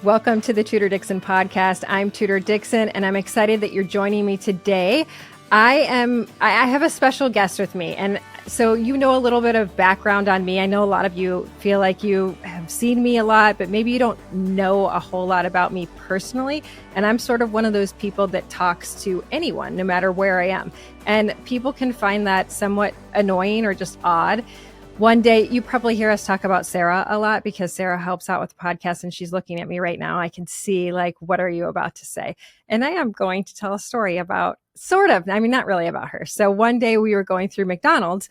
Welcome to the Tudor Dixon Podcast. I'm Tudor Dixon, and I'm excited that you're joining me today. I have a special guest with me, and so you know a little bit of background on me. I know a lot of you feel like you have seen me a lot, but maybe you don't know a whole lot about me personally. And I'm sort of one of those people that talks to anyone, no matter where I am. And people can find that somewhat annoying or just odd. One day, you probably hear us talk about Sarah a lot because Sarah helps out with the podcast and she's looking at me right now. I can see, like, what are you about to say? And I am going to tell a story about not really about her. So one day we were going through McDonald's,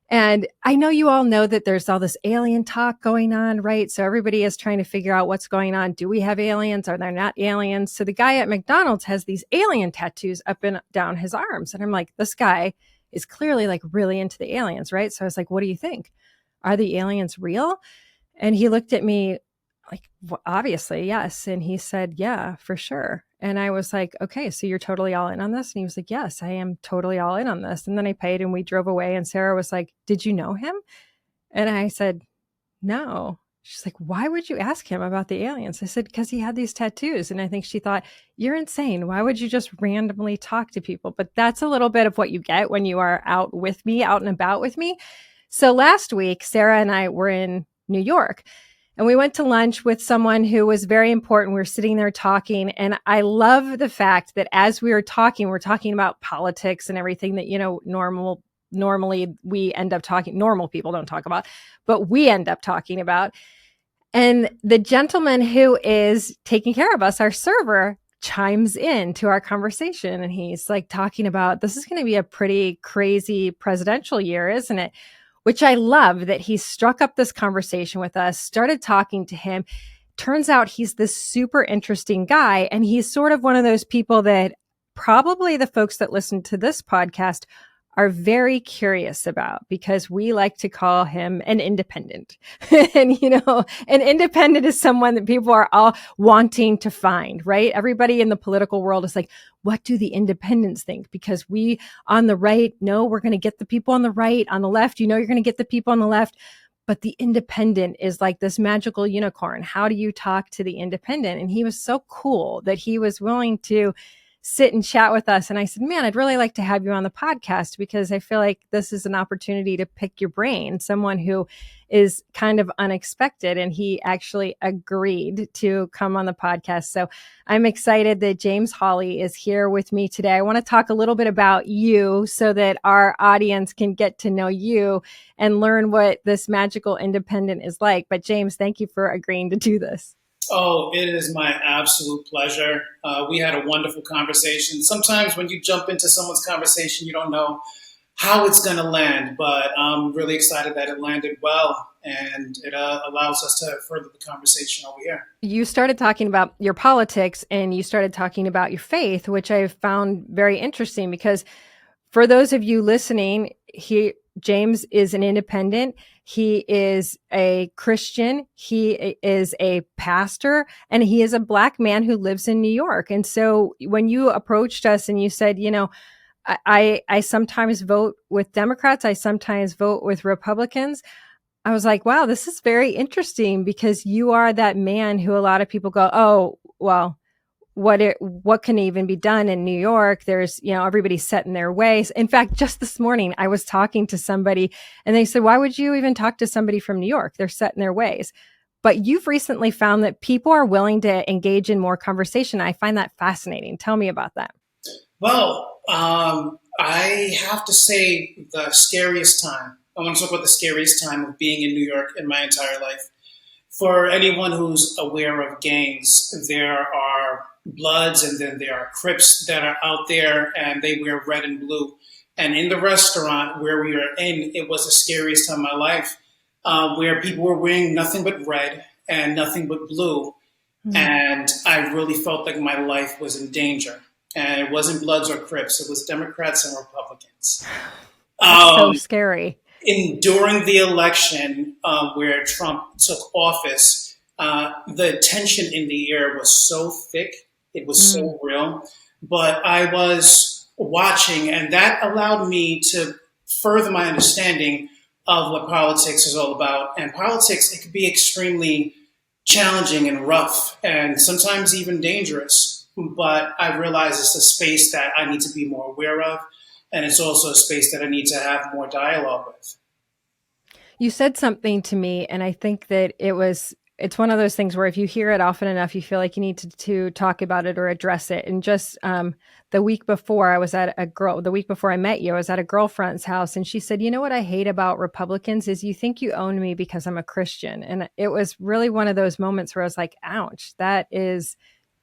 and I know you all know that there's all this alien talk going on, right? So everybody is trying to figure out what's going on. Do we have aliens? Are there not aliens? So the guy at McDonald's has these alien tattoos up and down his arms. And I'm like, this guy is clearly like really into the aliens, right? So I was like, what do you think? Are the aliens real? And he looked at me like, well, obviously, yes. And he said, yeah, for sure. And I was like, okay, so you're totally all in on this? And he was like, yes, I am totally all in on this. And then I paid and we drove away. And Sarah was like, did you know him? And I said, no. She's like, why would you ask him about the aliens? I said, because he had these tattoos. And I think she thought, you're insane. Why would you just randomly talk to people? But that's a little bit of what you get when you are out and about with me. So last week, Sarah and I were in New York, and we went to lunch with someone who was very important. We were sitting there talking, and I love the fact that as we were talking, we're talking about politics and everything that, you know, normally we end up talking, normal people don't talk about, but we end up talking about. And the gentleman who is taking care of us, our server, chimes in to our conversation. And he's like talking about, this is going to be a pretty crazy presidential year, isn't it? Which I love that he struck up this conversation with us, started talking to him. Turns out he's this super interesting guy. And he's sort of one of those people that probably the folks that listen to this podcast are very curious about, because we like to call him an independent. And, you know, an independent is someone that people are all wanting to find, right? Everybody in the political world is like, what do the independents think? Because we on the right, no, we're going to get the people on the right. On the left, you know, you're going to get the people on the left. But the independent is like this magical unicorn. How do you talk to the independent? And he was so cool that he was willing to sit and chat with us. And I said, man, I'd really like to have you on the podcast, because I feel like this is an opportunity to pick your brain, someone who is kind of unexpected. And he actually agreed to come on the podcast. So I'm excited that James Hawley is here with me today. I want to talk a little bit about you so that our audience can get to know you and learn what this magical independent is like. But James, thank you for agreeing to do this. Oh, it is my absolute pleasure. We had a wonderful conversation. Sometimes when you jump into someone's conversation, you don't know how it's going to land, but I'm really excited that it landed well, and it allows us to further the conversation over here. You started talking about your politics and you started talking about your faith, which I found very interesting, because for those of you listening, James is an independent. He is a Christian. He is a pastor, and he is a Black man who lives in New York. And so when you approached us and you said, you know, I sometimes vote with Democrats, I sometimes vote with Republicans, I was like, wow, this is very interesting, because you are that man who a lot of people go, oh, well, what can even be done in New York? There's, you know, everybody's set in their ways. In fact, just this morning, I was talking to somebody and they said, why would you even talk to somebody from New York? They're set in their ways. But you've recently found that people are willing to engage in more conversation. I find that fascinating. Tell me about that. Well, I have to say I want to talk about the scariest time of being in New York in my entire life. For anyone who's aware of gangs, there are Bloods and then there are Crips that are out there, and they wear red and blue. And in the restaurant where we were in, it was the scariest time of my life, where people were wearing nothing but red and nothing but blue. Mm-hmm. And I really felt like my life was in danger. And it wasn't Bloods or Crips, it was Democrats and Republicans. That's so scary. During the election where Trump took office, the tension in the air was so thick. It was so real. But I was watching, and that allowed me to further my understanding of what politics is all about. And politics, it could be extremely challenging and rough and sometimes even dangerous. But I realize it's a space that I need to be more aware of. And it's also a space that I need to have more dialogue with. You said something to me, and I think that it's one of those things where if you hear it often enough, you feel like you need to talk about it or address it. And just the week before the week before I met you, I was at a girlfriend's house, and she said, "You know what I hate about Republicans is you think you own me because I'm a Christian." And it was really one of those moments where I was like, ouch, that is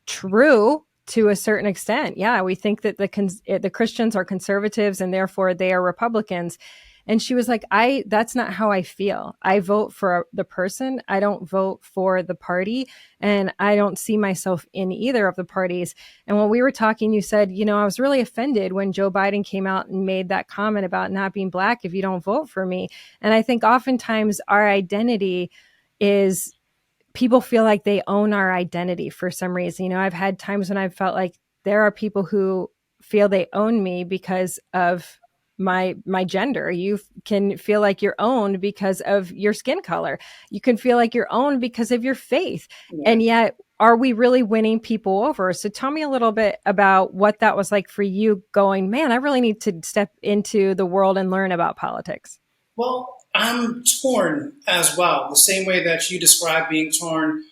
true to a certain extent. Yeah, we think that the Christians are conservatives and therefore they are Republicans. And she was like, that's not how I feel. I vote for the person. I don't vote for the party. And I don't see myself in either of the parties. And when we were talking, you said, I was really offended when Joe Biden came out and made that comment about not being Black if you don't vote for me. And I think oftentimes our identity is, people feel like they own our identity for some reason. I've had times when I've felt like there are people who feel they own me because of my gender. You can feel like you're owned because of your skin color. You can feel like you're owned because of your faith. Yeah. And yet, are we really winning people over? So tell me a little bit about what that was like for you going, man, I really need to step into the world and learn about politics. Well, I'm torn as well. The same way that you described being torn,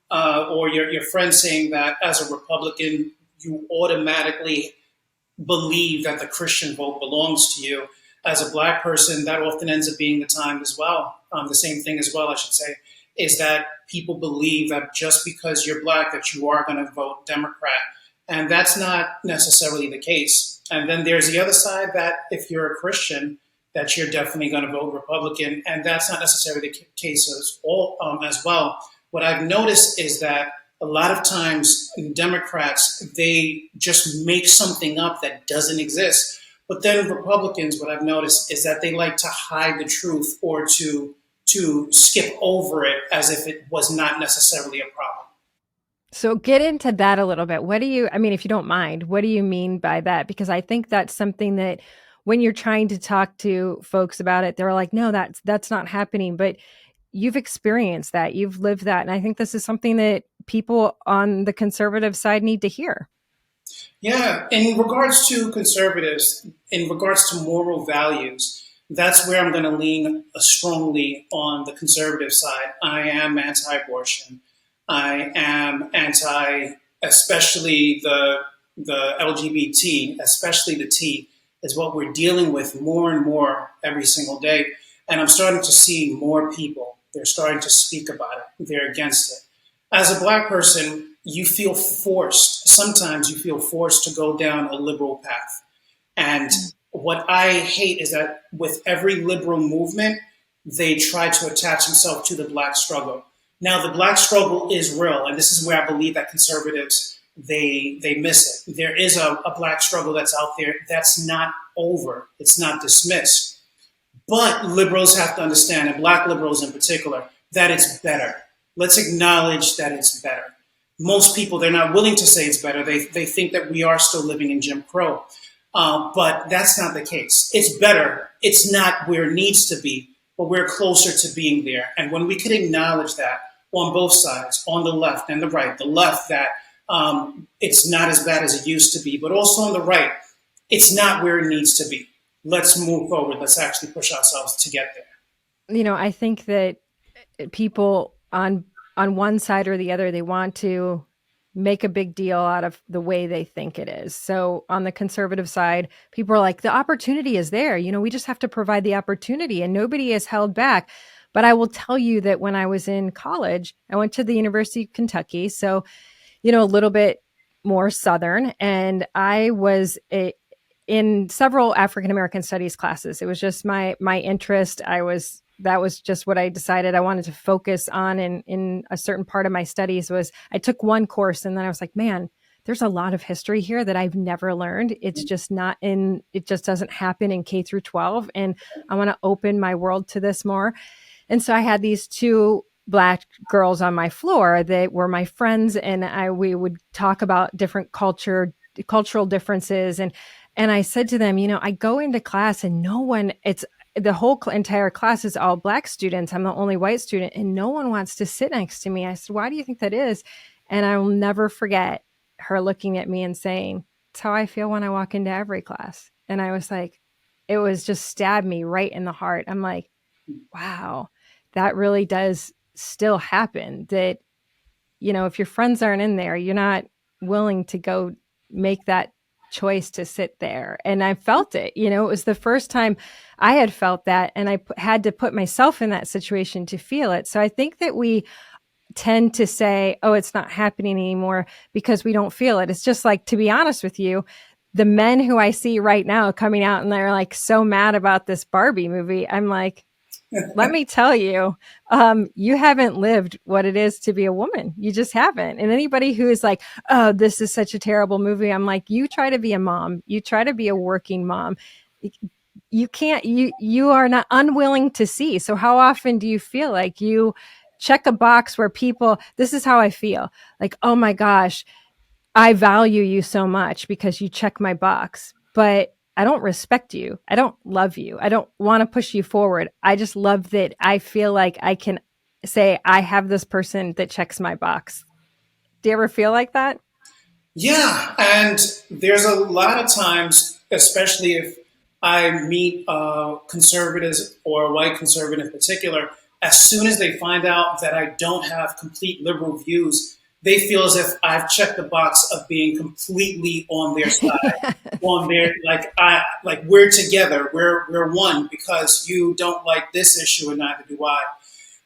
or your friend saying that as a Republican, you automatically believe that the Christian vote belongs to you. As a Black person, that often ends up being the time as well. The same thing as well, I should say, is that people believe that just because you're Black, that you are going to vote Democrat. And that's not necessarily the case. And then there's the other side that if you're a Christian, that you're definitely going to vote Republican. And that's not necessarily the case as well. What I've noticed is that a lot of times Democrats, they just make something up that doesn't exist. But then Republicans, what I've noticed is that they like to hide the truth or to skip over it as if it was not necessarily a problem. So get into that a little bit. If you don't mind, what do you mean by that? Because I think that's something that when you're trying to talk to folks about it, they're like, no, that's not happening. But you've experienced that, you've lived that. And I think this is something that people on the conservative side need to hear. Yeah. In regards to conservatives, in regards to moral values, that's where I'm going to lean strongly on the conservative side. I am anti-abortion. I am anti, especially the LGBT, especially the T, is what we're dealing with more and more every single day. And I'm starting to see more people. They're starting to speak about it. They're against it. As a Black person, you feel forced. Sometimes you feel forced to go down a liberal path. And what I hate is that with every liberal movement, they try to attach themselves to the Black struggle. Now, the Black struggle is real. And this is where I believe that conservatives, they miss it. There is a Black struggle that's out there that's not over. It's not dismissed. But liberals have to understand, and Black liberals in particular, that it's better. Let's acknowledge that it's better. Most people, they're not willing to say it's better. They think that we are still living in Jim Crow. But that's not the case. It's better. It's not where it needs to be, but we're closer to being there. And when we can acknowledge that on both sides, on the left and the right, the left that it's not as bad as it used to be, but also on the right, it's not where it needs to be. Let's move forward. Let's actually push ourselves to get there. I think that people on one side or the other, they want to make a big deal out of the way they think it is. So on the conservative side, people are like, the opportunity is there. We just have to provide the opportunity and nobody is held back. But I will tell you that when I was in college, I went to the University of Kentucky. So, a little bit more Southern, and I was in several African-American studies classes. It was just my interest. That was just what I decided I wanted to focus on in a certain part of my studies. I took one course and then I was like, man, there's a lot of history here that I've never learned. It's just it just doesn't happen in K through 12. And I want to open my world to this more. And so I had these two Black girls on my floor that were my friends. And we would talk about different cultural differences. And I said to them, I go into class and the whole entire class is all Black students. I'm the only white student, and no one wants to sit next to me. I said, why do you think that is? And I will never forget her looking at me and saying, it's how I feel when I walk into every class. And I was like, it was just stabbed me right in the heart. I'm like, wow, that really does still happen. That, you know, if your friends aren't in there, you're not willing to go make that choice to sit there. And I felt it, you know, it was the first time I had felt that. And I had to put myself in that situation to feel it. So I think that we tend to say, oh, it's not happening anymore because we don't feel it. It's just like, to be honest with you, the men who I see right now coming out and they're like so mad about this Barbie movie, I'm like, let me tell you, you haven't lived what it is to be a woman. You just haven't. And anybody who is like, oh, this is such a terrible movie, I'm like, you try to be a mom. You try to be a working mom. You can't, you are not unwilling to see. So how often do you feel like you check a box where people, this is how I feel, like, oh my gosh, I value you so much because you check my box, but I don't respect you. I don't love you. I don't want to push you forward. I just love that I feel like I can say I have this person that checks my box. Do you ever feel like that? Yeah, and there's a lot of times, especially if I meet conservatives or a white conservative in particular, as soon as they find out that I don't have complete liberal views, they feel as if I've checked the box of being completely on their side, on their like we're together, we're one because you don't like this issue and neither do I.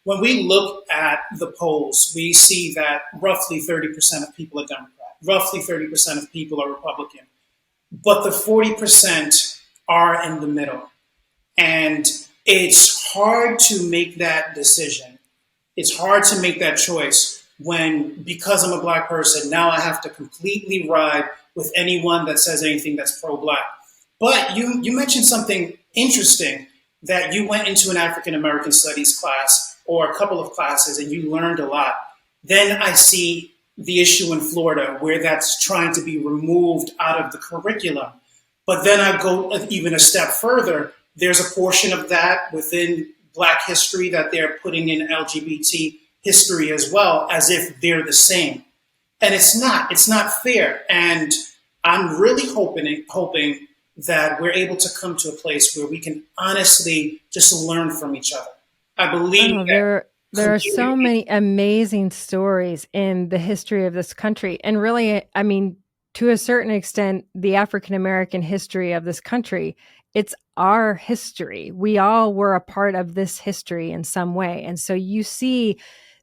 When we look at the polls, we see that roughly 30% of people are Democrat, roughly 30% of people are Republican, but the 40% are in the middle. And it's hard to make that decision. It's hard to make that choice when, because I'm a Black person, now I have to completely ride with anyone that says anything that's pro-Black. But you mentioned something interesting, that you went into an African American studies class or a couple of classes and you learned a lot. Then I see the issue in Florida where that's trying to be removed out of the curriculum. But then I go even a step further. There's a portion of that within Black history that they're putting in LGBT history as well, as if they're the same. And it's not fair. And I'm really hoping that we're able to come to a place where we can honestly just learn from each other. I believe there are so many amazing stories in the history of this country. And really, I mean, to a certain extent, the African American history of this country, it's our history. We all were a part of this history in some way. And so you see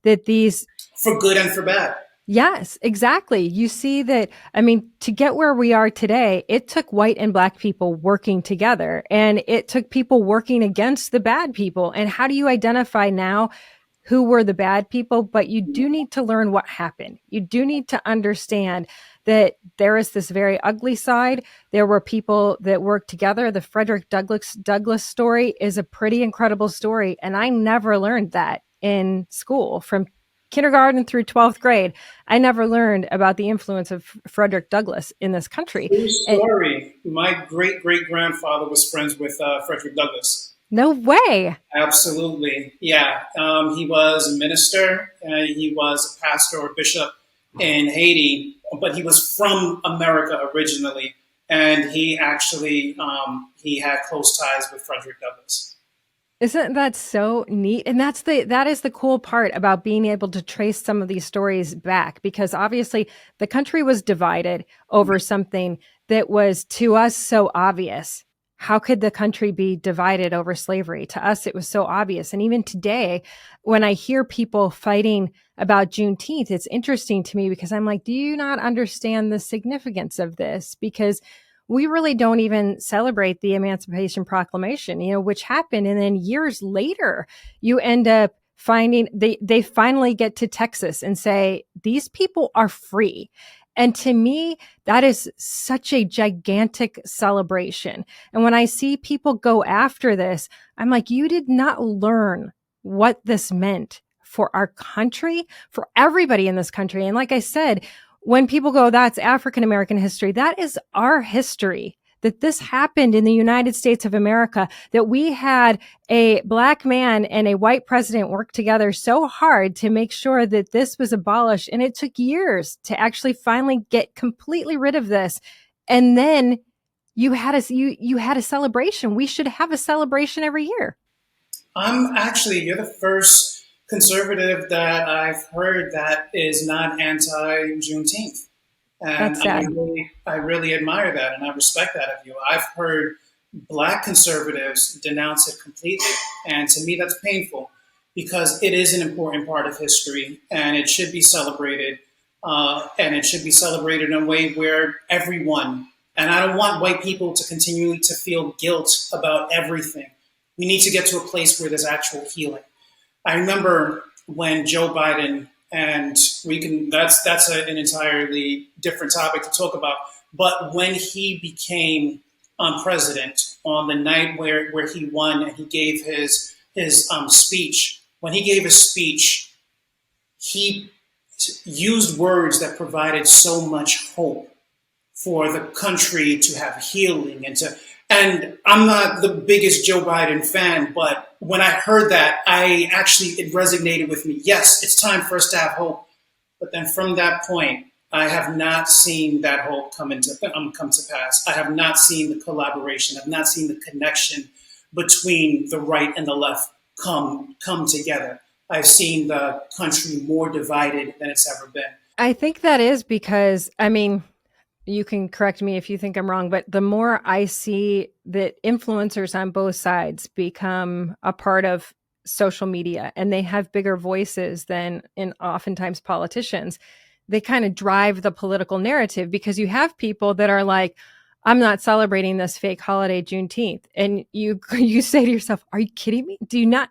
that these, for good and for bad. Yes, exactly. You see that, I mean, to get where we are today, it took white and Black people working together, and it took people working against the bad people. And how do you identify now who were the bad people? But you do need to learn what happened. You do need to understand that there is this very ugly side. There were people that worked together. The Frederick Douglass story is a pretty incredible story. And I never learned that in school. From kindergarten through 12th grade, I never learned about the influence of Frederick Douglass in this country. True story. My great-great-grandfather was friends with Frederick Douglass. No way. Absolutely. Yeah. He was a minister. He was a pastor or bishop in Haiti, but he was from America originally. And he actually, he had close ties with Frederick Douglass. Isn't that so neat? And that is the cool part about being able to trace some of these stories back, because obviously the country was divided over something that was to us so obvious. How could the country be divided over slavery? To us, it was so obvious. And even today, when I hear people fighting about Juneteenth, it's interesting to me because I'm like, do you not understand the significance of this? Because we really don't even celebrate the Emancipation Proclamation, which happened. And then years later, you end up finding they finally get to Texas and say, these people are free. And to me, that is such a gigantic celebration. And when I see people go after this, I'm like, you did not learn what this meant for our country, for everybody in this country. And like I said, when people go, that's African American history, that is our history. that this happened in the United States of America, that we had a Black man and a white president work together so hard to make sure that this was abolished. And it took years to actually finally get completely rid of this. And then you had a celebration. We should have a celebration every year. You're the first conservative that I've heard that is not anti-Juneteenth. And That's sad. I really admire that, and I respect that of you. I've heard Black conservatives denounce it completely, and to me that's painful because it is an important part of history, and it should be celebrated, and it should be celebrated in a way where everyone, and I don't want white people to continually to feel guilt about everything. We need to get to a place where there's actual healing. I remember when Joe Biden, and that's an entirely different topic to talk about, but when he became president on the night where he won and he gave his speech, when he gave his speech, he used words that provided so much hope for the country to have healing and I'm not the biggest Joe Biden fan, but when I heard that, it resonated with me. Yes, it's time for us to have hope. But then from that point, I have not seen that hope come to pass. I have not seen the collaboration. I've not seen the connection between the right and the left come together. I've seen the country more divided than it's ever been. I think that is because, you can correct me if you think I'm wrong, but the more I see that influencers on both sides become a part of social media and they have bigger voices than oftentimes politicians, they kind of drive the political narrative because you have people that are like, I'm not celebrating this fake holiday Juneteenth. And you say to yourself, are you kidding me? Do you not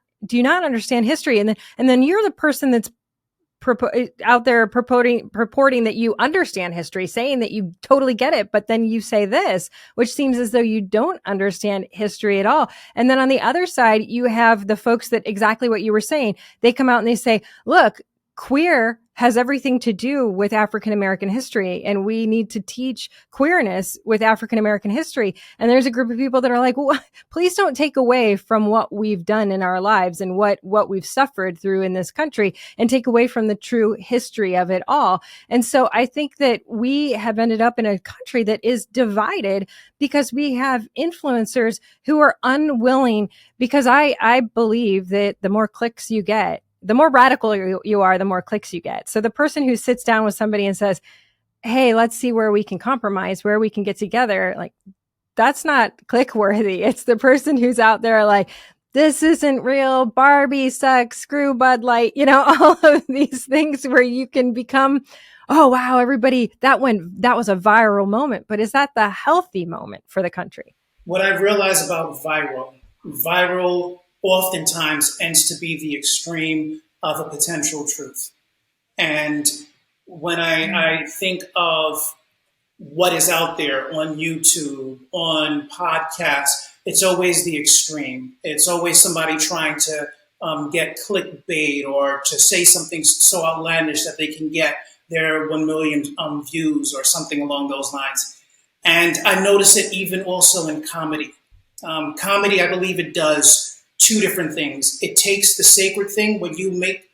understand history? And then you're the person that's out there purporting that you understand history, saying that you totally get it, but then you say this, which seems as though you don't understand history at all. And then on the other side, you have the folks that exactly what you were saying. They come out and they say, look, queer has everything to do with African American history, and we need to teach queerness with African American history. And there's a group of people that are like, well, please don't take away from what we've done in our lives and what we've suffered through in this country and take away from the true history of it all. And so I think that we have ended up in a country that is divided because we have influencers who are unwilling, because I believe that the more clicks you get, the more radical you are, the more clicks you get. So the person who sits down with somebody and says, hey, let's see where we can compromise, where we can get together, like, that's not click worthy. It's the person who's out there like, this isn't real, Barbie sucks, screw Bud Light, all of these things where you can become, oh, wow, everybody, that was a viral moment. But is that the healthy moment for the country? What I've realized about viral oftentimes ends to be the extreme of a potential truth. And when I think of what is out there on YouTube, on podcasts, it's always the extreme. It's always somebody trying to get clickbait or to say something so outlandish that they can get their 1 million views or something along those lines. And I notice it even also in comedy. Comedy, I believe it does two different things. It takes the sacred thing. When you make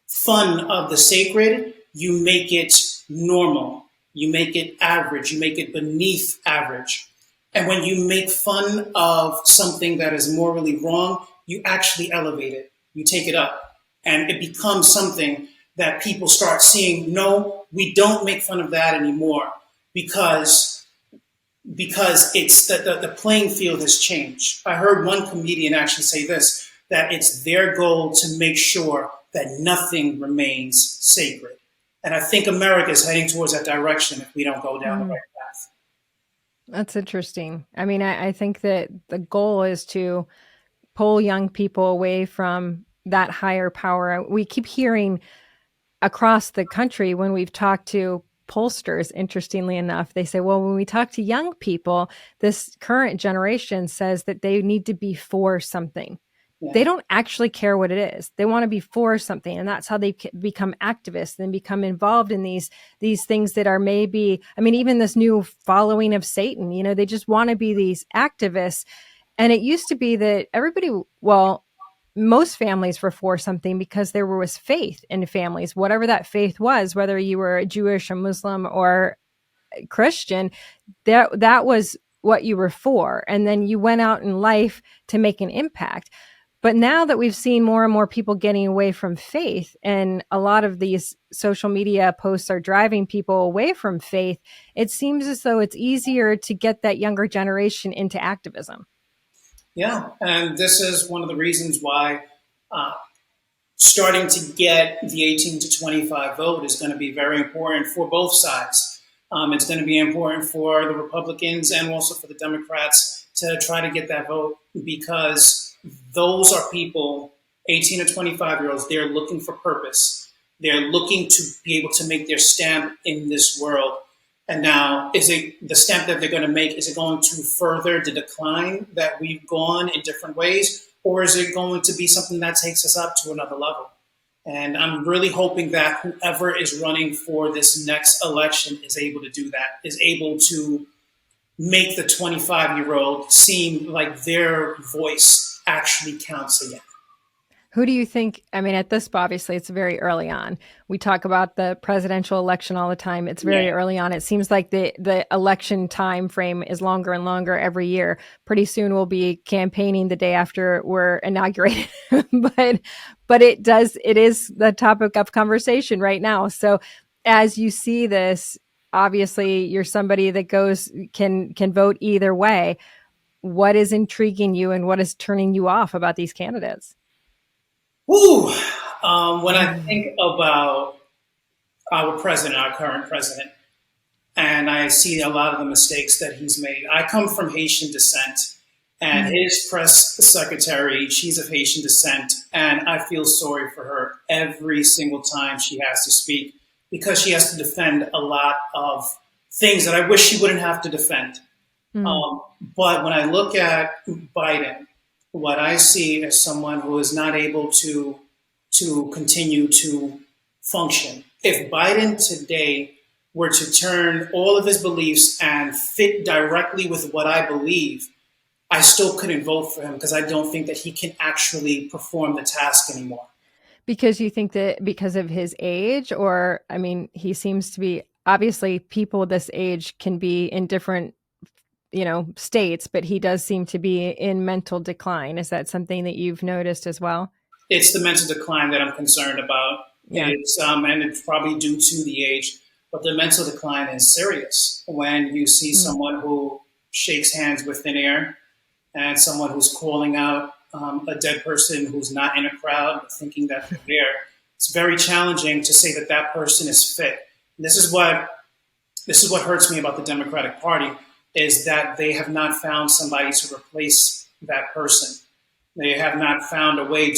fun of the sacred, you make it normal. You make it average. You make it beneath average. And when you make fun of something that is morally wrong, you actually elevate it. You take it up. And it becomes something that people start seeing, no, we don't make fun of that anymore because it's the playing field has changed. I heard one comedian actually say this, that it's their goal to make sure that nothing remains sacred. And I think America is heading towards that direction if we don't go down the right path. That's interesting. I think that the goal is to pull young people away from that higher power. We keep hearing across the country when we've talked to pollsters, interestingly enough, they say, well, when we talk to young people, this current generation says that they need to be for something. they don't actually care what it is. They want to be for something. And that's how they become activists and become involved in these things that are maybe, I mean, even this new following of Satan, you know, they just want to be these activists. And it used to be that everybody, well, most families were for something because there was faith in families, whatever that faith was, whether you were Jewish, a Muslim, or Christian, that was what you were for. And then you went out in life to make an impact. But now that we've seen more and more people getting away from faith, and a lot of these social media posts are driving people away from faith, it seems as though it's easier to get that younger generation into activism. Yeah, and this is one of the reasons why starting to get the 18 to 25 vote is going to be very important for both sides. It's going to be important for the Republicans and also for the Democrats to try to get that vote, because those are people, 18 to 25-year-olds, they're looking for purpose. They're looking to be able to make their stamp in this world. And now, is it the stamp that they're going to make, is it going to further the decline that we've gone in different ways? Or is it going to be something that takes us up to another level? And I'm really hoping that whoever is running for this next election is able to do that, is able to make the 25-year-old seem like their voice actually counts again. Who do you think, I mean, at this, obviously, it's very early on. We talk about the presidential election all the time. It's very early on. It seems like the election time frame is longer and longer every year. Pretty soon we'll be campaigning the day after we're inaugurated. but it is the topic of conversation right now. So as you see this, obviously you're somebody that can vote either way. What is intriguing you and what is turning you off about these candidates? When I think about our current president, and I see a lot of the mistakes that he's made. I come from Haitian descent, and his press secretary, she's of Haitian descent, and I feel sorry for her every single time she has to speak, because she has to defend a lot of things that I wish she wouldn't have to defend. But when I look at Biden, what I see is someone who is not able to continue to function. If Biden today were to turn all of his beliefs and fit directly with what I believe, I still couldn't vote for him, because I don't think that he can actually perform the task anymore. Because you think that because of his age, or, I mean, he seems to be, obviously people this age can be in different states, but he does seem to be in mental decline. Is that something that you've noticed as well? It's the mental decline that I'm concerned about. Yeah. And it's probably due to the age, but the mental decline is serious when you see someone who shakes hands with thin air, and someone who's calling out a dead person who's not in a crowd, thinking that they're there. It's very challenging to say that that person is fit. And this is what hurts me about the Democratic Party, is that they have not found somebody to replace that person. They have not found a way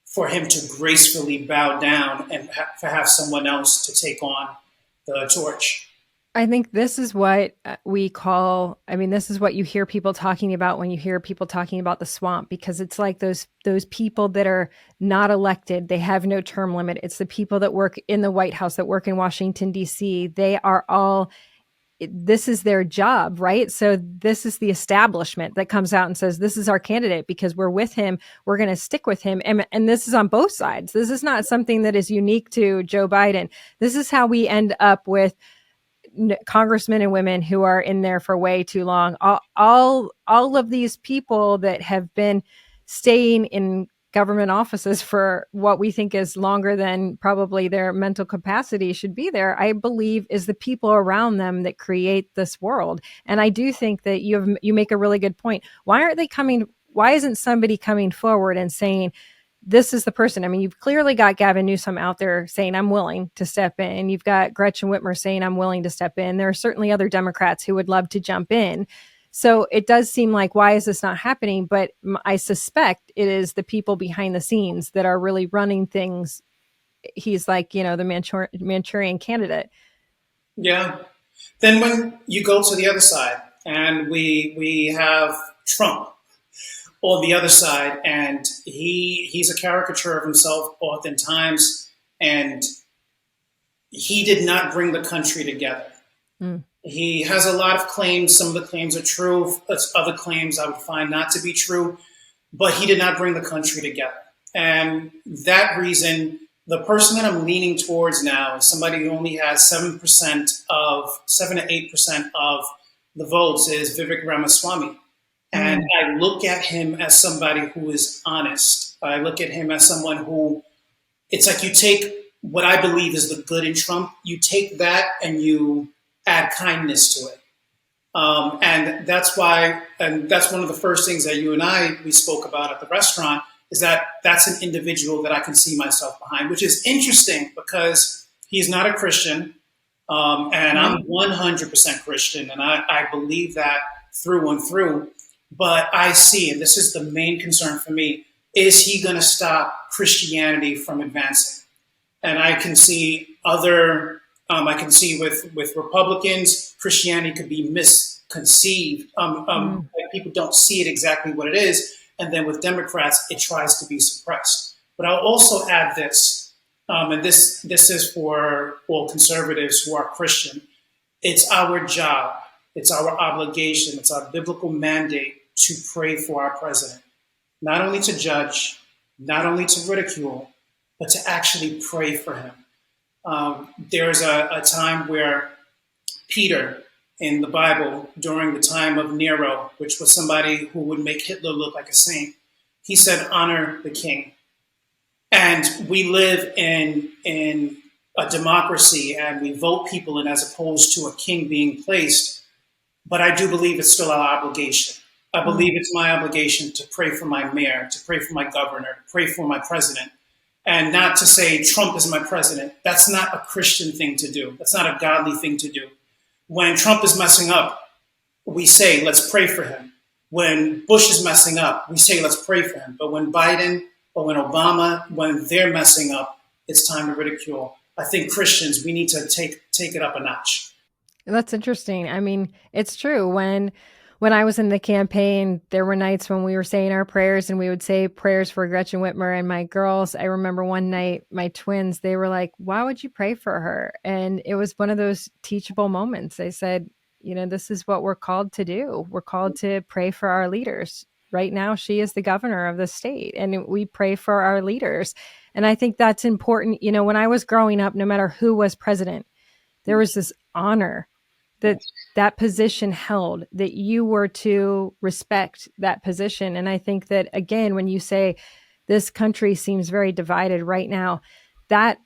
for him to gracefully bow down and have someone else to take on the torch. I think this is what this is what you hear people talking about when you hear people talking about the swamp, because it's like those people that are not elected, they have no term limit. It's the people that work in the White House, that work in Washington, D.C. They are all, this is their job, right? So this is the establishment that comes out and says, this is our candidate because we're with him. We're going to stick with him. And this is on both sides. This is not something that is unique to Joe Biden. This is how we end up with congressmen and women who are in there for way too long. All of these people that have been staying in government offices for what we think is longer than probably their mental capacity should be there, I believe is the people around them that create this world. And I do think that you make a really good point. Why isn't somebody coming forward and saying, this is the person? I mean, you've clearly got Gavin Newsom out there saying, I'm willing to step in. You've got Gretchen Whitmer saying, I'm willing to step in. There are certainly other Democrats who would love to jump in. So it does seem like, why is this not happening? But I suspect it is the people behind the scenes that are really running things. He's like, the Manchurian candidate. Yeah. Then when you go to the other side and we have Trump, or the other side, and he's a caricature of himself oftentimes, and he did not bring the country together. Mm. He has a lot of claims. Some of the claims are true. Other claims I would find not to be true, but he did not bring the country together. And that reason, the person that I'm leaning towards now is somebody who only has 7% of 7 to 8% of the votes is Vivek Ramaswamy. And I look at him as somebody who is honest. I look at him as someone who, it's like you take what I believe is the good in Trump, you take that and you add kindness to it. And that's why, and that's one of the first things that you and we spoke about at the restaurant, is that that's an individual that I can see myself behind, which is interesting because he's not a Christian. And I'm 100% Christian, and I believe that through and through. But I see, and this is the main concern for me, is he going to stop Christianity from advancing? And I can see I can see with Republicans, Christianity could be misconceived. People don't see it exactly what it is. And then with Democrats, it tries to be suppressed. But I'll also add this, and this is for all conservatives who are Christian. It's our job, it's our obligation, it's our biblical mandate to pray for our president. Not only to judge, not only to ridicule, but to actually pray for him. There's a time where Peter in the Bible, during the time of Nero, which was somebody who would make Hitler look like a saint, he said, honor the king. And we live in a democracy and we vote people in as opposed to a king being placed. But I do believe it's still our obligation. I believe it's my obligation to pray for my mayor, to pray for my governor, to pray for my president, and not to say Trump is my president. That's not a Christian thing to do. That's not a godly thing to do. When Trump is messing up, we say, let's pray for him. When Bush is messing up, we say, let's pray for him. But when Biden or when Obama, when they're messing up, it's time to ridicule. I think Christians, we need to take it up a notch. That's interesting. I mean, it's true. When I was in the campaign, there were nights when we were saying our prayers and we would say prayers for Gretchen Whitmer and my girls. I remember one night, my twins, they were like, why would you pray for her? And it was one of those teachable moments. I said, this is what we're called to do. We're called to pray for our leaders. Right now, she is the governor of the state and we pray for our leaders. And I think that's important. When I was growing up, no matter who was president, there was this honor that position held, that you were to respect that position. And I think that, again, when you say this country seems very divided right now, that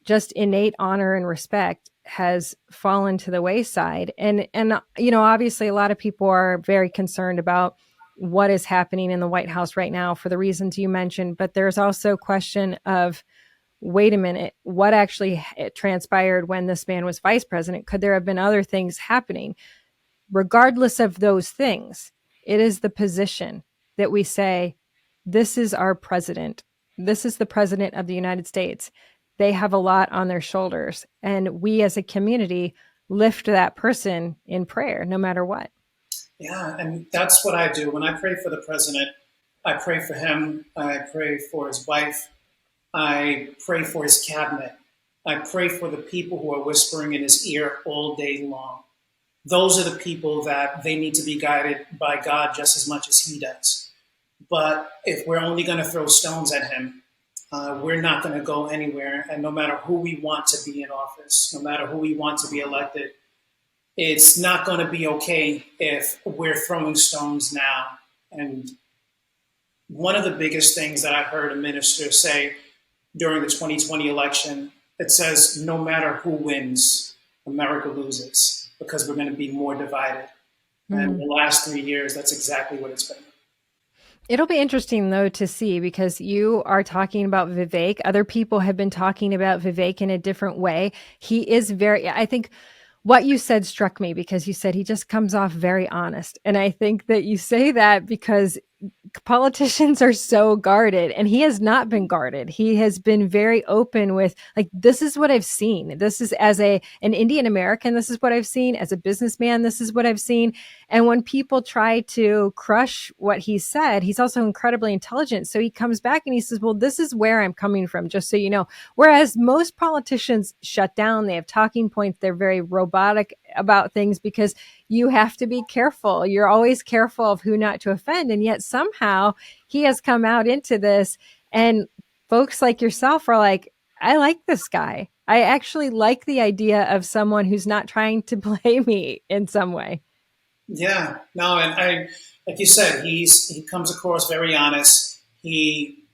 just innate honor and respect has fallen to the wayside. And obviously a lot of people are very concerned about what is happening in the White House right now for the reasons you mentioned. But there's also a question of, wait a minute, what actually transpired when this man was vice president? Could there have been other things happening? Regardless of those things, it is the position that we say, this is our president. This is the president of the United States. They have a lot on their shoulders. And we as a community lift that person in prayer, no matter what. Yeah, and that's what I do. When I pray for the president, I pray for him. I pray for his wife. I pray for his cabinet. I pray for the people who are whispering in his ear all day long. Those are the people that they need to be guided by God just as much as he does. But if we're only going to throw stones at him, we're not going to go anywhere. And no matter who we want to be in office, no matter who we want to be elected, it's not going to be okay if we're throwing stones now. And one of the biggest things that I heard a minister say during the 2020 election, it says, no matter who wins, America loses, because we're going to be more divided. And in the last 3 years, that's exactly what it's been. It'll be interesting, though, to see, because you are talking about Vivek. Other people have been talking about Vivek in a different way. He is I think what you said struck me, because you said he just comes off very honest. And I think that you say that because politicians are so guarded, and he has not been guarded. He has been very open with, like, this is what I've seen. This is, as an Indian American, this is what I've seen. As a businessman, this is what I've seen. And when people try to crush what he said, he's also incredibly intelligent. So he comes back and he says, well, this is where I'm coming from, just so you know. Whereas most politicians shut down, they have talking points, they're very robotic about things because you have to be careful. You're always careful of who not to offend. And yet somehow he has come out into this, and folks like yourself are like, I like this guy. I actually like the idea of someone who's not trying to play me in some way. Yeah, no, and I, like you said, he comes across very honest. He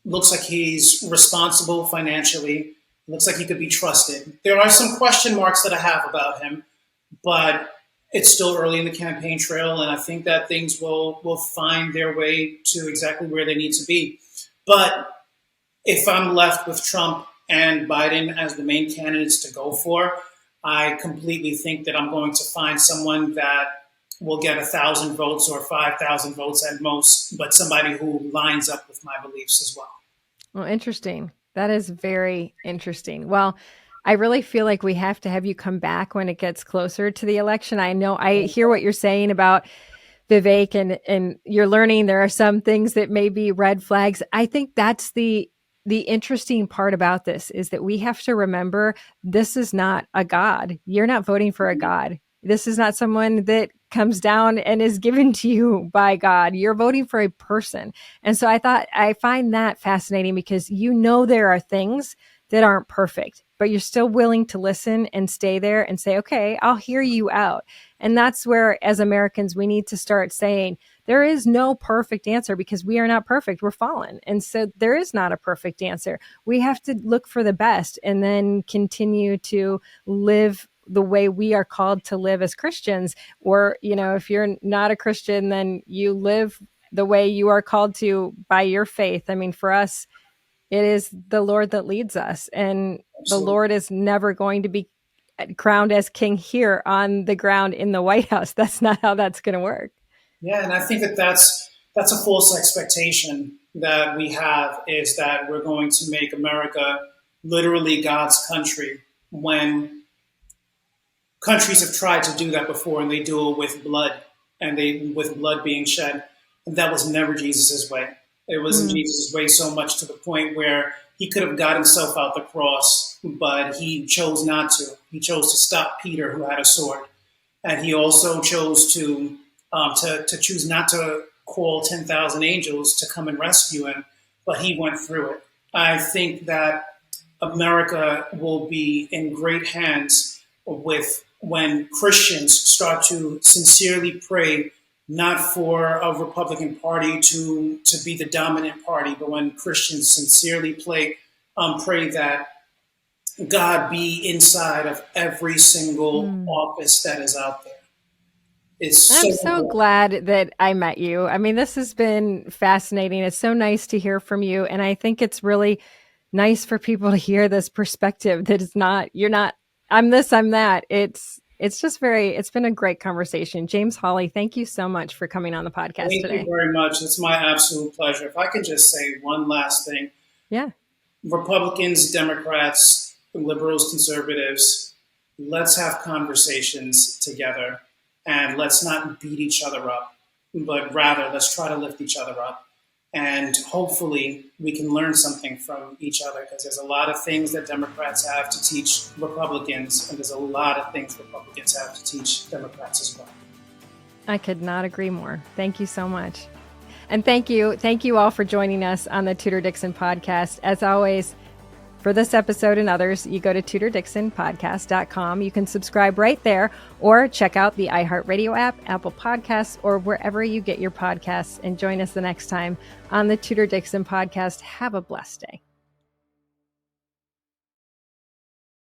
looks like he's responsible financially. Looks like he could be trusted. There are some question marks that I have about him, but it's still early in the campaign trail, and I think that things will find their way to exactly where they need to be. But if I'm left with Trump and Biden as the main candidates to go for, I completely think that I'm going to find someone that will get 1,000 votes or 5,000 votes at most, but somebody who lines up with my beliefs as well. Well, interesting. That is very interesting. Well, I really feel like we have to have you come back when it gets closer to the election. I know I hear what you're saying about Vivek, and you're learning there are some things that may be red flags. I think that's the interesting part about this, is that we have to remember this is not a God. You're not voting for a God. This is not someone that comes down and is given to you by God. You're voting for a person. And so I find that fascinating, because there are things that aren't perfect, but you're still willing to listen and stay there and say, okay, I'll hear you out. And that's where, as Americans, we need to start saying there is no perfect answer, because we are not perfect. We're fallen. And so there is not a perfect answer. We have to look for the best and then continue to live the way we are called to live as Christians. Or, if you're not a Christian, then you live the way you are called to by your faith. I mean, for us, it is the Lord that leads us, and the Lord is never going to be crowned as king here on the ground in the White House. That's not how that's going to work. Yeah, and I think that's a false expectation that we have, is that we're going to make America literally God's country, when countries have tried to do that before, and they do it with blood, with blood being shed. And that was never Jesus's way. It wasn't Jesus' way, so much to the point where he could have got himself out the cross, but he chose not to. He chose to stop Peter, who had a sword. And he also chose to choose not to call 10,000 angels to come and rescue him, but he went through it. I think that America will be in great hands when Christians start to sincerely pray, not for a Republican Party to be the dominant party, but when Christians sincerely pray that God be inside of every single office that is out there. I'm so glad that I met you. I mean, this has been fascinating. It's so nice to hear from you. And I think it's really nice for people to hear this perspective that is not, you're not, I'm this, I'm that. It's been a great conversation. James Hawley, thank you so much for coming on the podcast today. Thank you very much. It's my absolute pleasure. If I could just say one last thing. Yeah. Republicans, Democrats, liberals, conservatives, let's have conversations together, and let's not beat each other up, but rather let's try to lift each other up. And hopefully we can learn something from each other, because there's a lot of things that Democrats have to teach Republicans, and there's a lot of things Republicans have to teach Democrats as well. I could not agree more. Thank you so much. And thank you all for joining us on the Tudor Dixon Podcast. As always, for this episode and others, you go to TudorDixonPodcast.com. You can subscribe right there, or check out the iHeartRadio app, Apple Podcasts, or wherever you get your podcasts, and join us the next time on the Tudor Dixon Podcast. Have a blessed day.